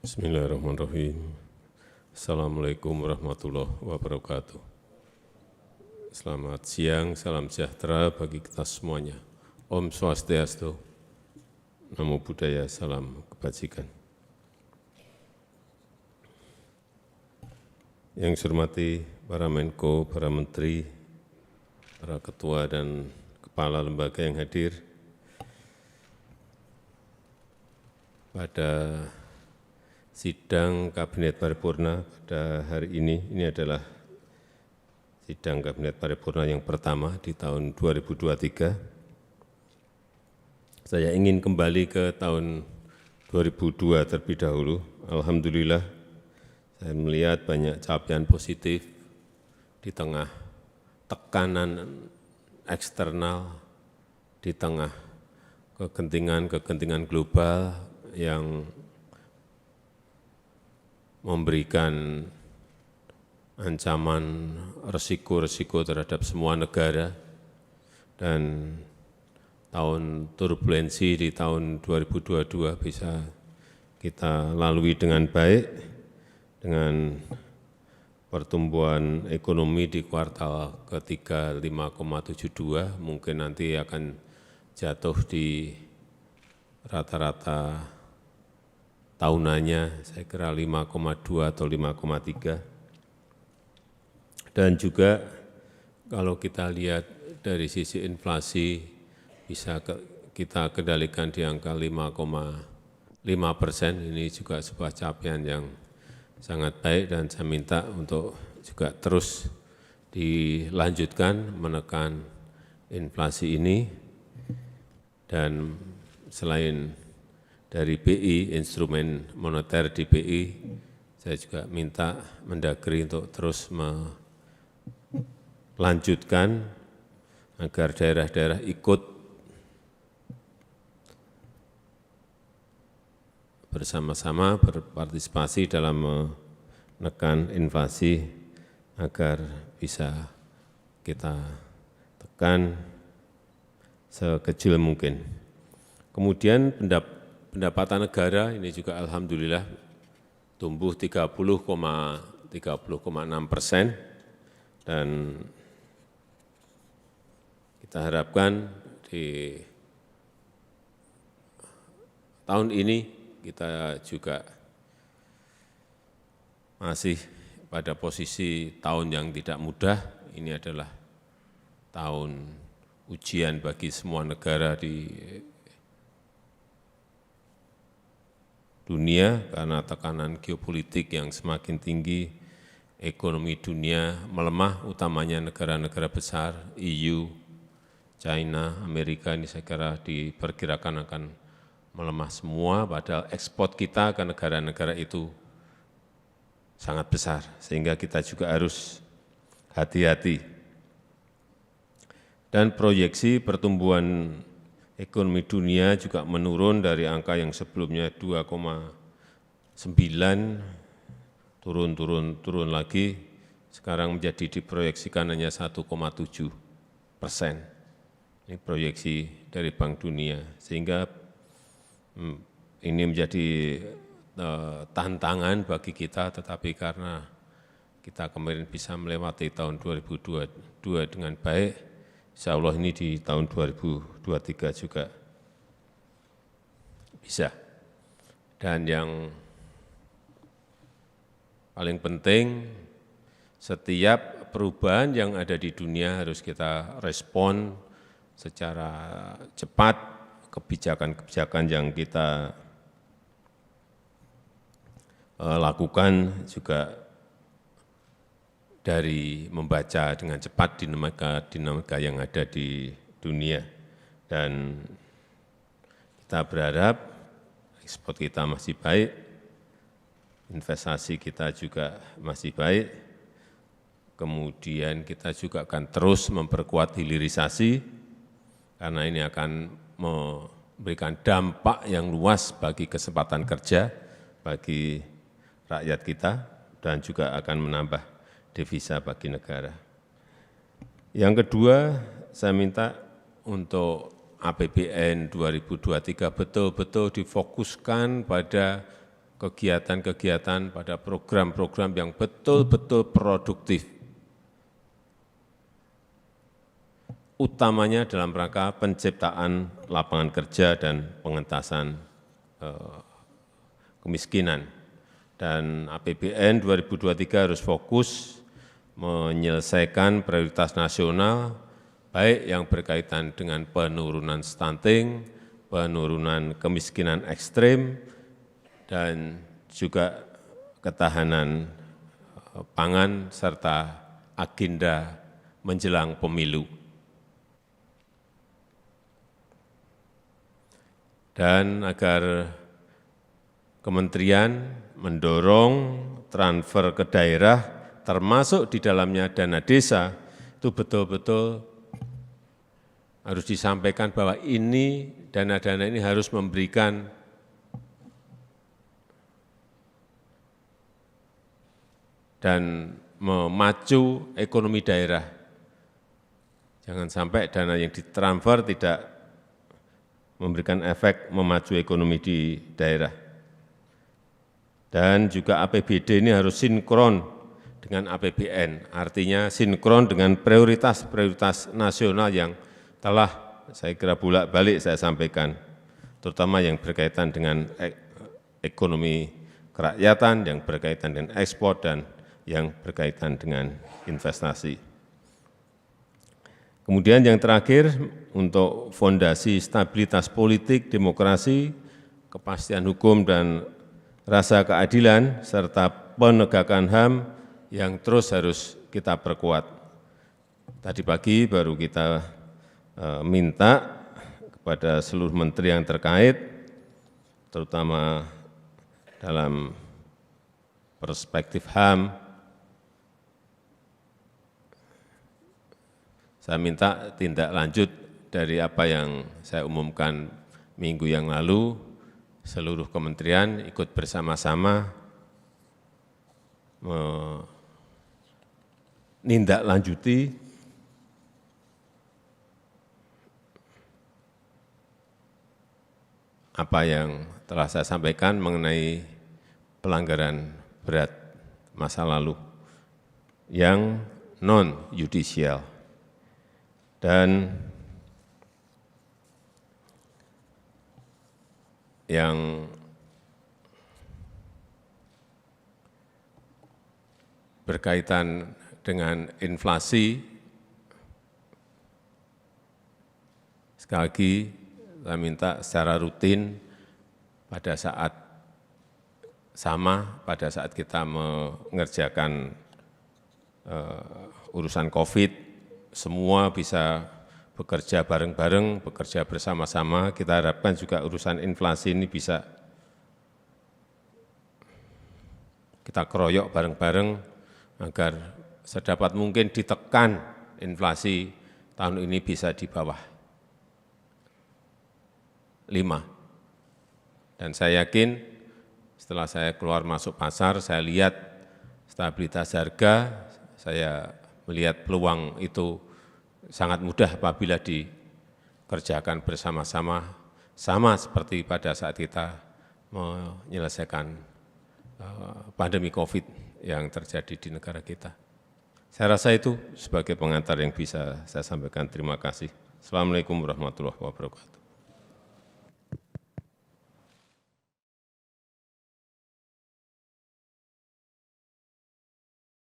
Bismillahirrahmanirrahim. Assalamualaikum warahmatullahi wabarakatuh. Selamat siang, salam sejahtera bagi kita semuanya. Om Swastiastu, Namo Buddhaya, salam kebajikan. Yang saya hormati para Menko, para Menteri, para Ketua dan Kepala Lembaga yang hadir pada sidang Kabinet Paripurna pada hari ini adalah sidang Kabinet Paripurna yang pertama di tahun 2023. Saya ingin kembali ke tahun 2002 terlebih dahulu. Alhamdulillah, saya melihat banyak capaian positif di tengah tekanan eksternal, di tengah kegentingan global yang memberikan ancaman resiko-resiko terhadap semua negara, dan tahun turbulensi di tahun 2022 bisa kita lalui dengan baik dengan pertumbuhan ekonomi di kuartal ketiga 5,72, mungkin nanti akan jatuh di rata-rata tahunannya saya kira 5,2 atau 5,3. Dan juga kalau kita lihat dari sisi inflasi bisa kita kendalikan di angka 5,5%, ini juga sebuah capaian yang sangat baik dan saya minta untuk juga terus dilanjutkan menekan inflasi ini. Dan selain dari BI, instrumen moneter di BI, saya juga minta Mendagri untuk terus melanjutkan agar daerah-daerah ikut bersama-sama berpartisipasi dalam menekan inflasi agar bisa kita tekan sekecil mungkin. Kemudian pendapatan negara ini juga alhamdulillah tumbuh 30,6%, dan kita harapkan di tahun ini kita juga masih pada posisi tahun yang tidak mudah. Ini adalah tahun ujian bagi semua negara di dunia karena tekanan geopolitik yang semakin tinggi, ekonomi dunia melemah, utamanya negara-negara besar, EU, China, Amerika, ini saya kira diperkirakan akan melemah semua, padahal ekspor kita ke negara-negara itu sangat besar, sehingga kita juga harus hati-hati. Dan proyeksi pertumbuhan ekonomi dunia juga menurun dari angka yang sebelumnya 2,9, turun lagi, sekarang menjadi diproyeksikan hanya 1,7%. Ini proyeksi dari Bank Dunia, sehingga ini menjadi tantangan bagi kita, tetapi karena kita kemarin bisa melewati tahun 2022 dengan baik, insya Allah ini di tahun 2023 juga bisa. Dan yang paling penting, setiap perubahan yang ada di dunia harus kita respon secara cepat. Kebijakan-kebijakan yang kita lakukan juga dari membaca dengan cepat dinamika yang ada di dunia. Dan kita berharap ekspor kita masih baik, investasi kita juga masih baik, kemudian kita juga akan terus memperkuat hilirisasi, karena ini akan memberikan dampak yang luas bagi kesempatan kerja, bagi rakyat kita, dan juga akan menambah devisa bagi negara. Yang kedua, saya minta untuk APBN 2023 betul-betul difokuskan pada kegiatan-kegiatan, pada program-program yang betul-betul produktif, utamanya dalam rangka penciptaan lapangan kerja dan pengentasan kemiskinan. Dan APBN 2023 harus fokus menyelesaikan prioritas nasional, baik yang berkaitan dengan penurunan stunting, penurunan kemiskinan ekstrim, dan juga ketahanan pangan, serta agenda menjelang pemilu. Dan agar kementerian mendorong transfer ke daerah, termasuk di dalamnya dana desa, itu betul-betul harus disampaikan bahwa ini, dana-dana ini harus memberikan dan memacu ekonomi daerah. Jangan sampai dana yang ditransfer tidak memberikan efek memacu ekonomi di daerah. Dan juga APBD ini harus sinkron dengan APBN, artinya sinkron dengan prioritas-prioritas nasional yang telah saya kira bolak-balik saya sampaikan, terutama yang berkaitan dengan ekonomi kerakyatan, yang berkaitan dengan ekspor, dan yang berkaitan dengan investasi. Kemudian yang terakhir, untuk fondasi stabilitas politik, demokrasi, kepastian hukum, dan rasa keadilan, serta penegakan HAM yang terus harus kita perkuat. Tadi pagi baru kita minta kepada seluruh menteri yang terkait, terutama dalam perspektif HAM, saya minta tindak lanjut dari apa yang saya umumkan minggu yang lalu. Seluruh kementerian ikut bersama-sama menindaklanjuti apa yang telah saya sampaikan mengenai pelanggaran berat masa lalu yang non-yudisial. Dan yang berkaitan dengan inflasi, sekali lagi saya minta secara rutin pada saat kita mengerjakan urusan COVID, semua bisa bekerja bareng-bareng, bekerja bersama-sama. Kita harapkan juga urusan inflasi ini bisa kita keroyok bareng-bareng agar sedapat mungkin ditekan inflasi tahun ini bisa di bawah 5. Dan saya yakin setelah saya keluar masuk pasar, saya lihat stabilitas harga, saya melihat peluang itu sangat mudah apabila dikerjakan bersama-sama, sama seperti pada saat kita menyelesaikan pandemi COVID yang terjadi di negara kita. Saya rasa itu sebagai pengantar yang bisa saya sampaikan. Terima kasih. Assalamu'alaikum warahmatullahi wabarakatuh.